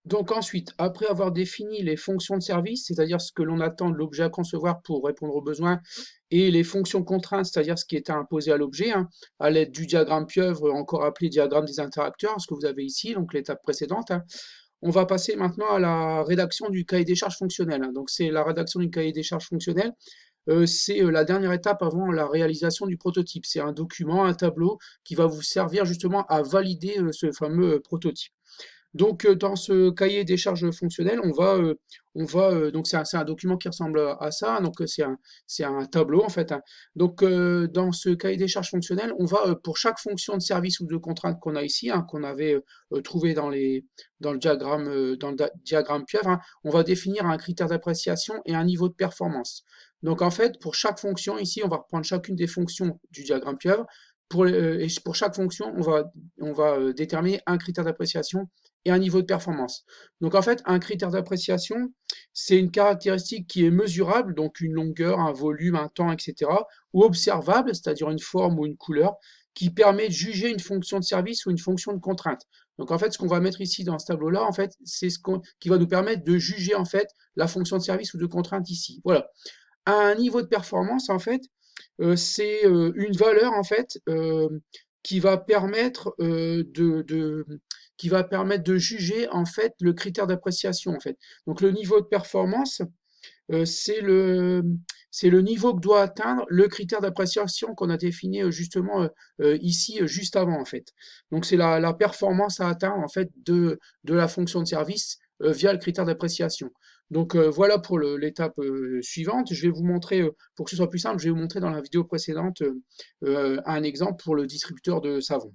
Donc ensuite, après avoir défini les fonctions de service, c'est-à-dire ce que l'on attend de l'objet à concevoir pour répondre aux besoins, et les fonctions contraintes, c'est-à-dire ce qui est imposé à l'objet, hein, à l'aide du diagramme pieuvre, encore appelé diagramme des interacteurs, ce que vous avez ici, donc l'étape précédente, hein, on va passer maintenant à la rédaction du cahier des charges fonctionnel, hein. Donc c'est la rédaction du cahier des charges fonctionnel, c'est la dernière étape avant la réalisation du prototype. C'est un document, un tableau qui va vous servir justement à valider ce fameux prototype. Donc, dans ce cahier des charges fonctionnelles, donc c'est un document qui ressemble à ça, donc c'est un tableau en fait, hein. Donc, dans ce cahier des charges fonctionnelles, on va, pour chaque fonction de service ou de contrainte qu'on a ici, hein, qu'on avait trouvé dans le diagramme, diagramme pieuvre, hein, on va définir un critère d'appréciation et un niveau de performance. Donc, en fait, pour chaque fonction ici, on va reprendre chacune des fonctions du diagramme pieuvre. Et pour chaque fonction, on va déterminer un critère d'appréciation et un niveau de performance. Donc en fait, un critère d'appréciation, c'est une caractéristique qui est mesurable, donc une longueur, un volume, un temps, etc., ou observable, c'est-à-dire une forme ou une couleur, qui permet de juger une fonction de service ou une fonction de contrainte. Donc en fait, ce qu'on va mettre ici dans ce tableau-là, en fait, c'est qui va nous permettre de juger en fait la fonction de service ou de contrainte ici. Voilà. Un niveau de performance, en fait, c'est une valeur en fait qui va permettre qui va permettre de juger en fait le critère d'appréciation en fait. Donc le niveau de performance, c'est le niveau que doit atteindre le critère d'appréciation qu'on a défini justement ici juste avant en fait. Donc c'est la performance à atteindre en fait de la fonction de service via le critère d'appréciation. Donc voilà pour l'étape suivante. Je vais vous montrer, pour que ce soit plus simple, je vais vous montrer dans la vidéo précédente un exemple pour le distributeur de savon.